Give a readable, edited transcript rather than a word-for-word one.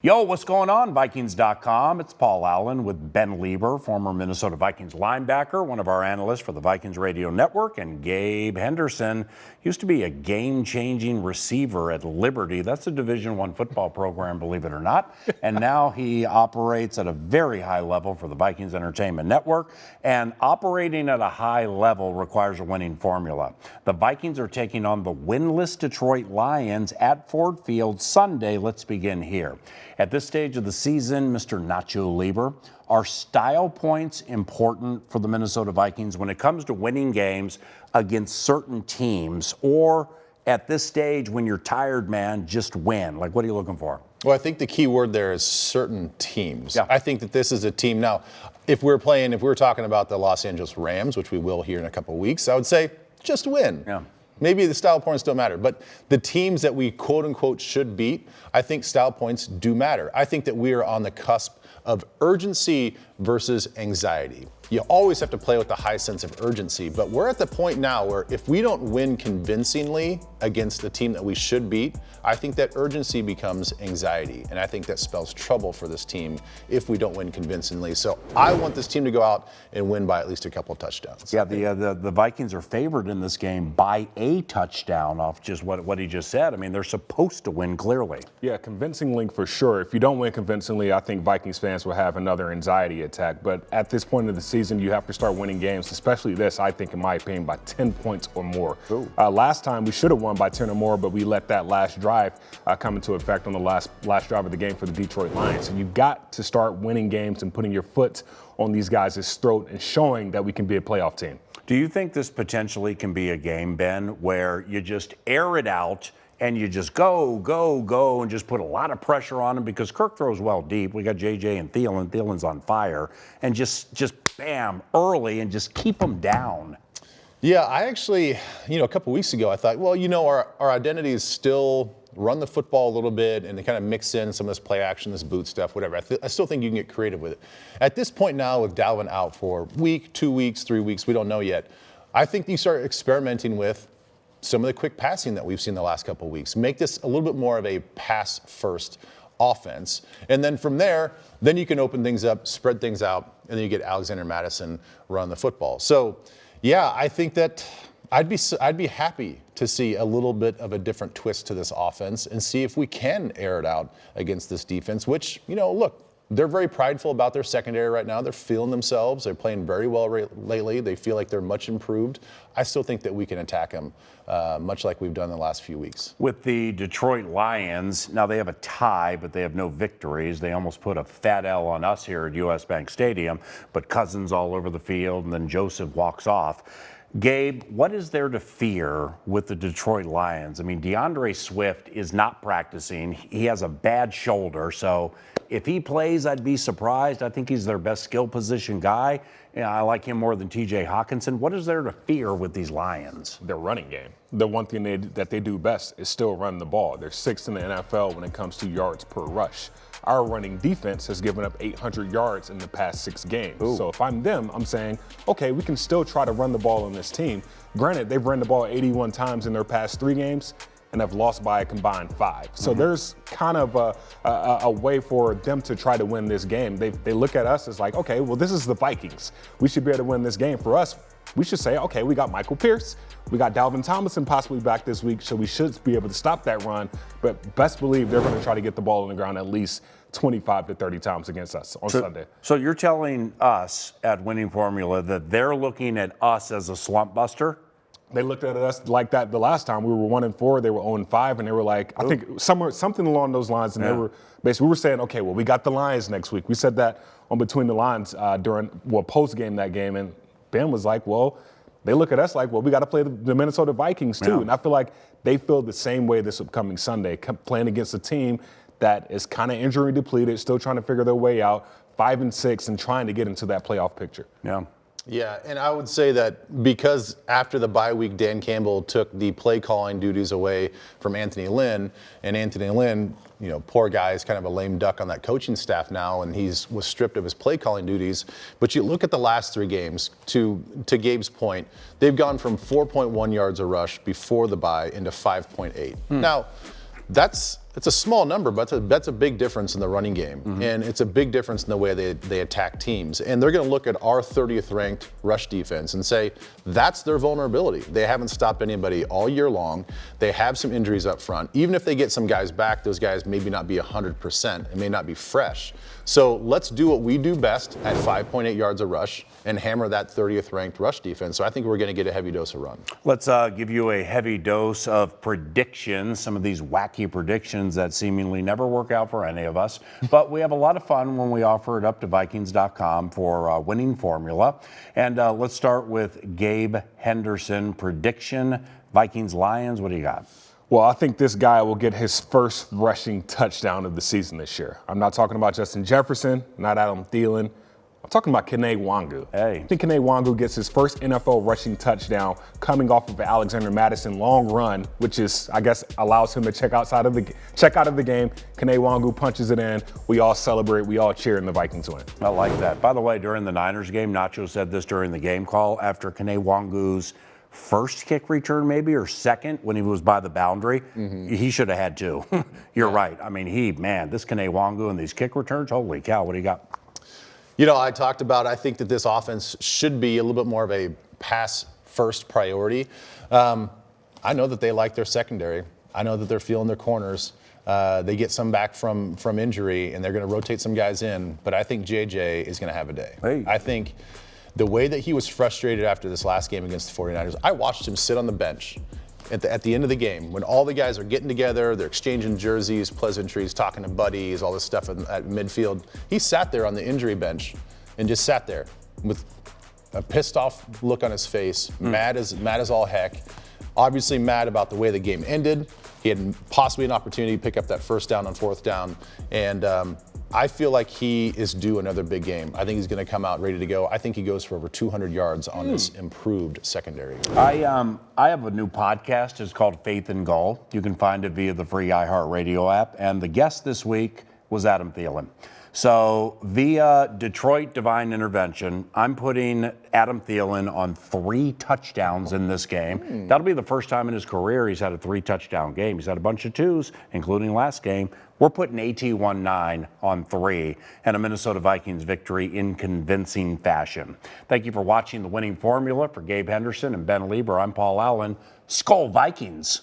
Yo, what's going on, Vikings.com? It's Paul Allen with Ben Leber, former Minnesota Vikings linebacker, one of our analysts for the Vikings Radio Network, and Gabe Henderson used to be a game-changing receiver at Liberty. That's a Division I football program, believe it or not. And now he operates at a very high level for the Vikings Entertainment Network. And operating at a high level requires a winning formula. The Vikings are taking on the winless Detroit Lions at Ford Field Sunday. Let's begin here. At this stage of the season, Mr. Nacho Lieber, are style points important for the Minnesota Vikings when it comes to winning games against certain teams? Or at this stage, when you're tired, man, just win? Like, what are you looking for? Well, I think the key word there is certain teams. Yeah. I think that this is a team. Now, if we were talking about the Los Angeles Rams, which we will here in a couple of weeks, I would say just win. Yeah. Maybe the style points don't matter, but the teams that we quote unquote should beat, I think style points do matter. I think that we are on the cusp of urgency versus anxiety. You always have to play with the high sense of urgency, but we're at the point now where if we don't win convincingly against the team that we should beat, I think that urgency becomes anxiety, and I think that spells trouble for this team if we don't win convincingly. So I want this team to go out and win by at least a couple of touchdowns. Yeah, the Vikings are favored in this game by a touchdown off just what he just said. I mean, they're supposed to win clearly. Yeah, convincingly for sure. If you don't win convincingly, I think Vikings fans will have another anxiety attack. But at this point of the season, you have to start winning games, especially this, I think, in my opinion, by 10 points or more. Last time, we should have won by 10 or more, but we let that last drive come into effect on the last drive of the game for the Detroit Lions. And you've got to start winning games and putting your foot on these guys' throat and showing that we can be a playoff team. Do you think this potentially can be a game, Ben, where you just air it out and you just go, and just put a lot of pressure on him because Kirk throws well deep. We got JJ and Thielen. Thielen's on fire. And just bam, early and just keep them down. Yeah, I actually, a couple weeks ago, I thought, well, our identity is still run the football a little bit and kind of mix in some of this play action, this boot stuff, whatever. I still think you can get creative with it. At this point now, with Dalvin out for a week, 2 weeks, 3 weeks, we don't know yet. I think you start experimenting with some of the quick passing that we've seen the last couple of weeks. Make this a little bit more of a pass-first offense. And then from there, then you can open things up, spread things out, and then you get Alexander Mattison run the football. So, yeah, I think that I'd be happy to see a little bit of a different twist to this offense and see if we can air it out against this defense, which, look, they're very prideful about their secondary right now. They're feeling themselves. They're playing very well lately. They feel like they're much improved. I still think that we can attack them much like we've done in the last few weeks. With the Detroit Lions, now they have a tie, but they have no victories. They almost put a fat L on us here at US Bank Stadium, but Cousins all over the field, and then Joseph walks off. Gabe, what is there to fear with the Detroit Lions? I mean, DeAndre Swift is not practicing. He has a bad shoulder, so if he plays, I'd be surprised. I think he's their best skill position guy. I like him more than TJ Hawkinson. What is there to fear with these Lions? Their running game. The one thing that they do best is still run the ball. They're sixth in the NFL when it comes to yards per rush. Our running defense has given up 800 yards in the past 6 games. Ooh. So if I'm them, I'm saying, okay, we can still try to run the ball on this team. Granted, they've run the ball 81 times in their past 3 games and have lost by a combined 5. So there's kind of a way for them to try to win this game. They look at us as like, okay, well, this is the Vikings. We should be able to win this game. For us, we should say, okay, we got Michael Pierce. We got Dalvin Tomlinson possibly back this week, so we should be able to stop that run. But best believe they're going to try to get the ball on the ground at least 25 to 30 times against us on Sunday. So you're telling us at Winning Formula that they're looking at us as a slump buster? They looked at us like that the last time. We were 1-4, they were 0-5, and they were like, I think something along those lines. And they were basically, we were saying, okay, well, we got the Lions next week. We said that on Between the Lines post game that game, and Ben was like, well, they look at us like, well, we got to play the Minnesota Vikings too. Yeah. And I feel like they feel the same way this upcoming Sunday, playing against a team that is kind of injury depleted, still trying to figure their way out, 5-6, and trying to get into that playoff picture. Yeah. Yeah, and I would say that because after the bye week, Dan Campbell took the play calling duties away from Anthony Lynn, and Anthony Lynn, poor guy, is kind of a lame duck on that coaching staff now, and was stripped of his play calling duties. But you look at the last 3 games, to Gabe's point, they've gone from 4.1 yards a rush before the bye into 5.8. Now, that's It's a small number, but that's a big difference in the running game. And it's a big difference in the way they attack teams. And they're going to look at our 30th ranked rush defense and say, that's their vulnerability. They haven't stopped anybody all year long. They have some injuries up front. Even if they get some guys back, those guys maybe not be 100%. It may not be fresh. So let's do what we do best at 5.8 yards a rush and hammer that 30th ranked rush defense. So I think we're going to get a heavy dose of run. Let's give you a heavy dose of predictions, some of these wacky predictions that seemingly never work out for any of us. But we have a lot of fun when we offer it up to Vikings.com for a winning formula. And let's start with Gabe Henderson prediction. Vikings-Lions, what do you got? Well, I think this guy will get his first rushing touchdown of the season this year. I'm not talking about Justin Jefferson, not Adam Thielen. I'm talking about Kene Wangu. Hey. I think Kene Wangu gets his first NFL rushing touchdown coming off of an Alexander Mattison long run, which is, I guess, allows him to check out of the game. Kene Wangu punches it in. We all celebrate. We all cheer, and the Vikings win. I like that. By the way, during the Niners game, Nacho said this during the game call after Kene Wangu's first kick return, maybe, or second, when he was by the boundary. He should have had two. You're right. I mean, this Kene Wangu and these kick returns, holy cow, what do you got? You know, I talked about, I think that this offense should be a little bit more of a pass-first priority. I know that they like their secondary. I know that they're feeling their corners. They get some back from injury, and they're going to rotate some guys in. But I think JJ is going to have a day. Hey. I think the way that he was frustrated after this last game against the 49ers, I watched him sit on the bench at the end of the game when all the guys are getting together, they're exchanging jerseys, pleasantries, talking to buddies, all this stuff at midfield. He sat there on the injury bench and just sat there with a pissed off look on his face, mad as all heck. Obviously mad about the way the game ended. He had possibly an opportunity to pick up that first down on fourth down. And I feel like he is due another big game. I think he's going to come out ready to go. I think he goes for over 200 yards on this improved secondary. I have a new podcast. It's called Faith and Goal. You can find it via the free iHeartRadio app. And the guest this week was Adam Thielen. So via Detroit divine intervention, I'm putting Adam Thielen on 3 touchdowns in this game. That'll be the first time in his career he's had a 3-touchdown game. He's had a bunch of 2s, including last game. We're putting AT-19 on 3 and a Minnesota Vikings victory in convincing fashion. Thank you for watching The Winning Formula. For Gabe Henderson and Ben Leber, I'm Paul Allen. Skol Vikings!